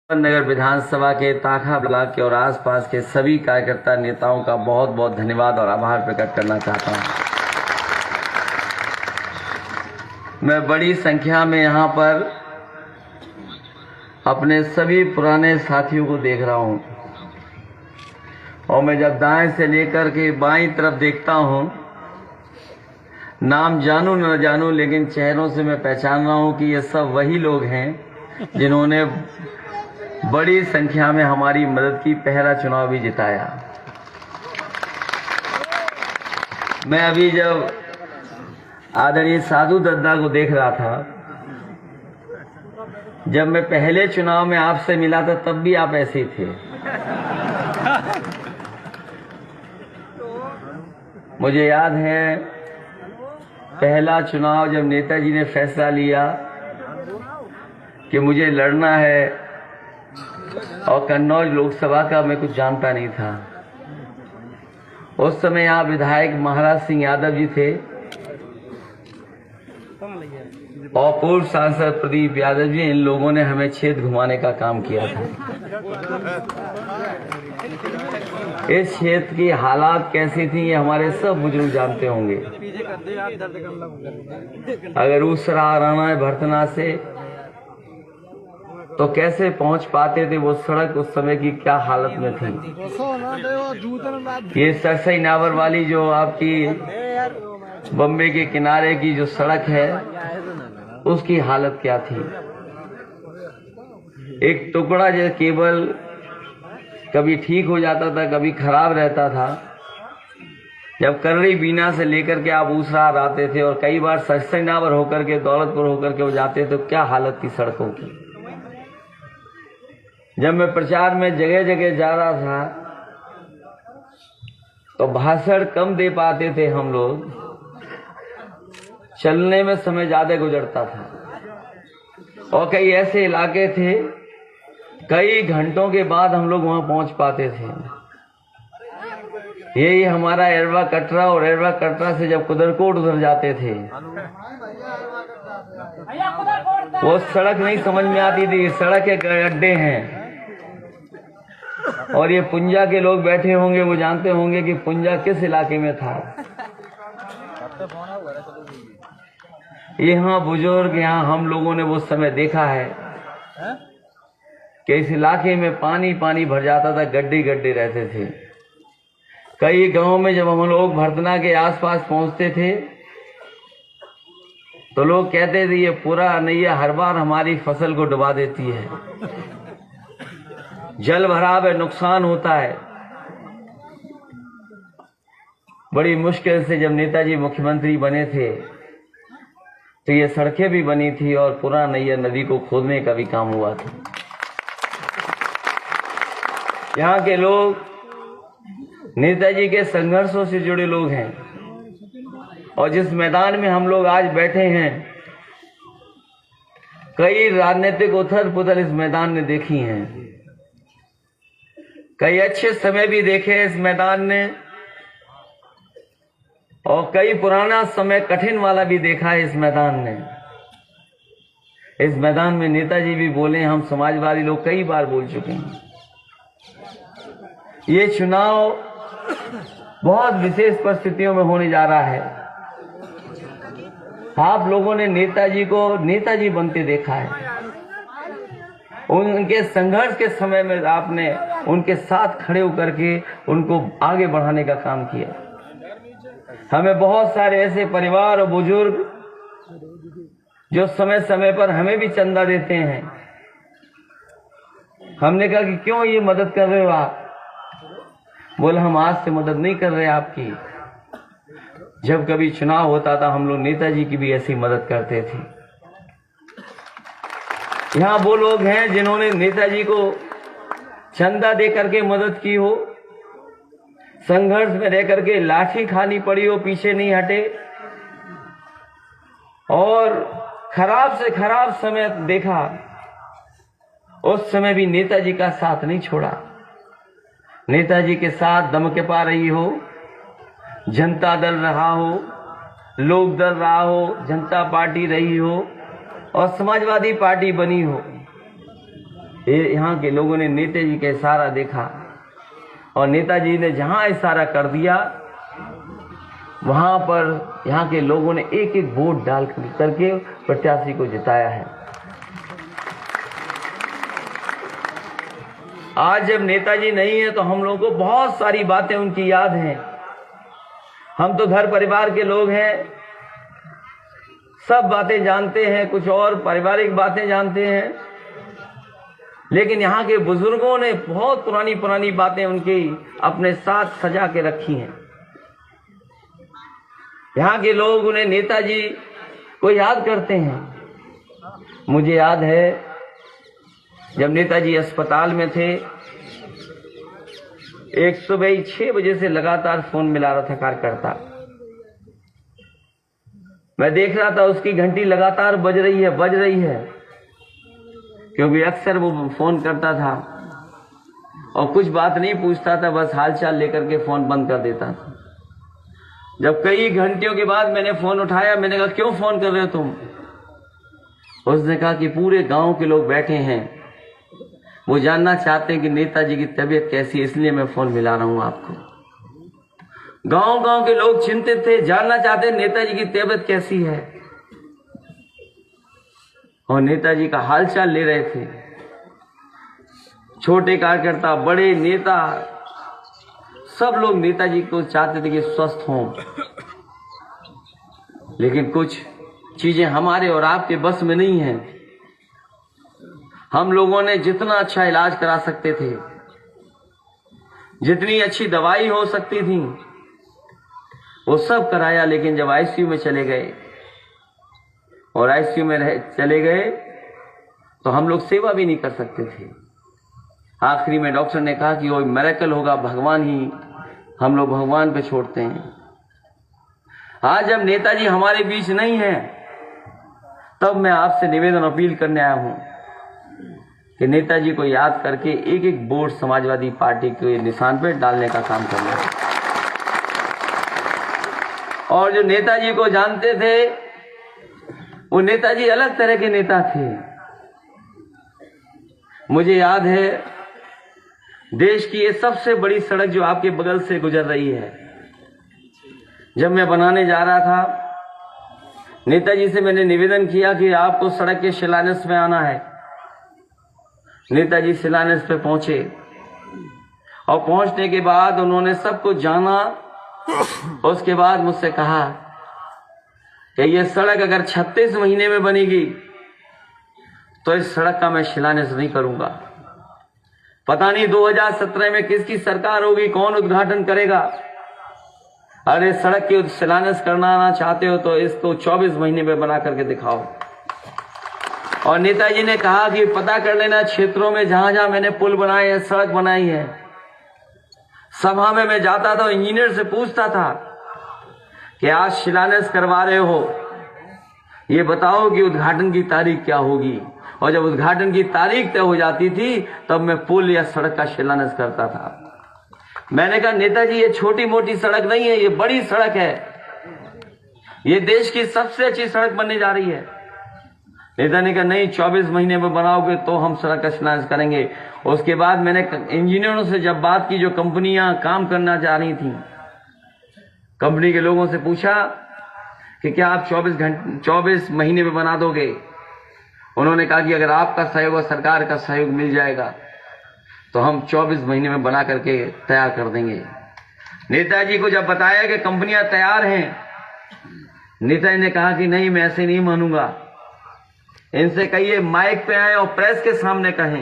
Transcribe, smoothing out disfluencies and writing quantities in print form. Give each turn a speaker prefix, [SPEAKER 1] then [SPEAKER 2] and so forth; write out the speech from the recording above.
[SPEAKER 1] नगर विधानसभा के ताखा ब्लॉक के और आसपास के सभी कार्यकर्ता नेताओं का बहुत बहुत धन्यवाद और आभार प्रकट करना चाहता हूं। मैं बड़ी संख्या में यहां पर अपने सभी पुराने साथियों को देख रहा हूं और मैं जब दाएं से लेकर के बाईं तरफ देखता हूं, नाम जानूं न जानूं लेकिन चेहरों से मैं पहचान रहा हूं कि ये सब वही लोग हैं जिन्होंने बड़ी संख्या में हमारी मदद की, पहला चुनाव भी जिताया। मैं अभी जब आदरणीय साधु दद्दा को देख रहा था, जब मैं पहले चुनाव में आपसे मिला था तब भी आप ऐसे ही थे। मुझे याद है पहला चुनाव जब नेताजी ने फैसला लिया कि मुझे लड़ना है और कन्नौज लोकसभा का मैं कुछ जानता नहीं था। उस समय यहाँ विधायक महाराज सिंह यादव जी थे और पूर्व सांसद प्रदीप यादव जी, इन लोगों ने हमें क्षेत्र घुमाने का काम किया था। इस क्षेत्र की हालात कैसी थी ये हमारे सब बुजुर्ग जानते होंगे। अगर ऊसरा आना है भरतना से तो कैसे पहुंच पाते थे, वो सड़क उस समय की क्या हालत में थी। ये सरसई नावर वाली जो आपकी बम्बे के किनारे की जो सड़क है उसकी हालत क्या थी। एक टुकड़ा जो केवल कभी ठीक हो जाता था, कभी खराब रहता था। जब करड़ी बीना से लेकर के आप ऊसरार आते थे और कई बार सरसई नावर होकर के दौलतपुर होकर के वो जाते थे, तो क्या हालत थी सड़कों की। जब मैं प्रचार में जगह जगह जा रहा था तो भाषण कम दे पाते थे हम लोग, चलने में समय ज्यादा गुजरता था और कई ऐसे इलाके थे कई घंटों के बाद हम लोग वहां पहुंच पाते थे। यही हमारा एरवा कटरा और एरवा कटरा से जब कुदरकोट उधर जाते थे, वो सड़क नहीं समझ में आती थी। सड़क के गड्ढे हैं और ये पुंजा के लोग बैठे होंगे, वो जानते होंगे कि पुंजा किस इलाके में था। यहाँ बुजुर्ग, यहाँ हम लोगों ने वो समय देखा है कि इस इलाके में पानी पानी भर जाता था, गड्ढे गड्ढे रहते थे। कई गांव में जब हम लोग भरतना के आसपास पहुंचते थे तो लोग कहते थे ये पूरा नैया हर बार हमारी फसल को डुबा देती है, जल भराव है, नुकसान होता है। बड़ी मुश्किल से जब नेताजी मुख्यमंत्री बने थे तो ये सड़कें भी बनी थी और पुराना नैया नदी को खोदने का भी काम हुआ था। यहाँ के लोग नेताजी के संघर्षों से जुड़े लोग हैं और जिस मैदान में हम लोग आज बैठे हैं, कई राजनीतिक उथल पुथल इस मैदान ने देखी हैं, कई अच्छे समय भी देखे इस मैदान ने और कई पुराना समय कठिन वाला भी देखा है इस मैदान ने। इस मैदान में नेताजी भी बोले, हम समाजवादी लोग कई बार बोल चुके हैं। ये चुनाव बहुत विशेष परिस्थितियों में होने जा रहा है। आप लोगों ने नेताजी को नेताजी बनते देखा है। उनके संघर्ष के समय में आपने उनके साथ खड़े होकर के उनको आगे बढ़ाने का काम किया। हमें बहुत सारे ऐसे परिवार और बुजुर्ग जो समय समय पर हमें भी चंदा देते हैं। हमने कहा कि क्यों ये मदद कर रहे हो आप? बोले हम आज से मदद नहीं कर रहे आपकी। जब कभी चुनाव होता था हम लोग नेताजी की भी ऐसी मदद करते थे। यहाँ वो लोग हैं जिन्होंने नेताजी को चंदा दे करके मदद की हो, संघर्ष में रह करके लाठी खानी पड़ी हो, पीछे नहीं हटे और खराब से खराब समय देखा उस समय भी नेताजी का साथ नहीं छोड़ा। नेताजी के साथ दमकपा रही हो, जनता दल रहा हो, लोक दल रहा हो, जनता पार्टी रही हो और समाजवादी पार्टी बनी हो, यहाँ के लोगों ने नेताजी का इशारा देखा और नेताजी ने जहां इशारा कर दिया वहां पर यहाँ के लोगों ने एक एक वोट डाल करके प्रत्याशी को जिताया है। आज जब नेताजी नहीं है तो हम लोगों को बहुत सारी बातें उनकी याद हैं। हम तो घर परिवार के लोग हैं, सब बातें जानते हैं, कुछ और पारिवारिक बातें जानते हैं, लेकिन यहाँ के बुजुर्गों ने बहुत पुरानी पुरानी बातें उनकी अपने साथ सजा के रखी हैं। यहाँ के लोग उन्हें नेताजी को याद करते हैं। मुझे याद है जब नेताजी अस्पताल में थे, एक सुबह 6 बजे से लगातार फोन मिला रहा था कार्यकर्ता। मैं देख रहा था उसकी घंटी लगातार बज रही है, क्योंकि अक्सर वो फोन करता था और कुछ बात नहीं पूछता था, बस हालचाल लेकर के फोन बंद कर देता था। जब कई घंटियों के बाद मैंने फोन उठाया, मैंने कहा क्यों फोन कर रहे हो तुम? उसने कहा कि पूरे गांव के लोग बैठे हैं, वो जानना चाहते हैं कि नेताजी की तबीयत कैसी है, इसलिए मैं फोन मिला रहा हूं आपको। गांव के लोग चिंतित थे, जानना चाहते हैं नेताजी की तबीयत कैसी है और नेताजी का हालचाल ले रहे थे। छोटे कार्यकर्ता, बड़े नेता, सब लोग नेताजी को चाहते थे कि स्वस्थ हों, लेकिन कुछ चीजें हमारे और आपके बस में नहीं हैं। हम लोगों ने जितना अच्छा इलाज करा सकते थे, जितनी अच्छी दवाई हो सकती थी, वो सब कराया, लेकिन जब आईसीयू में चले गए और आईसीयू में चले गए तो हम लोग सेवा भी नहीं कर सकते थे। आखिरी में डॉक्टर ने कहा कि वो मिरेकल होगा, भगवान ही, हम लोग भगवान पे छोड़ते हैं। आज जब नेताजी हमारे बीच नहीं है, तब मैं आपसे निवेदन अपील करने आया हूं कि नेताजी को याद करके एक एक वोट समाजवादी पार्टी के निशान पे डालने का काम करना है। और जो नेताजी को जानते थे, वो नेताजी अलग तरह के नेता थे। मुझे याद है देश की ये सबसे बड़ी सड़क जो आपके बगल से गुजर रही है, जब मैं बनाने जा रहा था, नेताजी से मैंने निवेदन किया कि आपको सड़क के शिलान्यास में आना है। नेताजी शिलान्यास पे पहुंचे और पहुंचने के बाद उन्होंने सब कुछ जाना। उसके बाद मुझसे कहा कि ये सड़क अगर 36 महीने में बनेगी तो इस सड़क का मैं शिलान्यास नहीं करूंगा। पता नहीं 2017 में किसकी सरकार होगी, कौन उद्घाटन करेगा। अरे सड़क के शिलान्यास करना चाहते हो तो इसको 24 महीने में बना करके दिखाओ। और नेताजी ने कहा कि पता कर लेना क्षेत्रों में जहां जहां मैंने पुल बनाए हैं, सड़क बनाई है। सभा में मैं जाता था, इंजीनियर से पूछता था कि आज शिलान्यास करवा रहे हो, ये बताओ कि उद्घाटन की तारीख क्या होगी। और जब उद्घाटन की तारीख तय हो जाती थी तब मैं पुल या सड़क का शिलान्यास करता था। मैंने कहा नेताजी ये छोटी मोटी सड़क नहीं है, ये बड़ी सड़क है, ये देश की सबसे अच्छी सड़क बनने जा रही है। नेता ने कहा नहीं, 24 महीने में बनाओगे तो हम सड़क का शिलान्यास करेंगे। उसके बाद मैंने इंजीनियरों से जब बात की, जो कंपनियां काम करना चाह रही थी, कंपनी के लोगों से पूछा कि क्या आप 24 महीने में बना दोगे। उन्होंने कहा कि अगर आपका सहयोग और सरकार का सहयोग मिल जाएगा तो हम 24 महीने में बना करके तैयार कर देंगे। नेताजी को जब बताया कि कंपनियां तैयार हैं, नेताजी ने कहा कि नहीं, मैं ऐसे नहीं मानूंगा, इनसे कहिए माइक पे आए और प्रेस के सामने कहें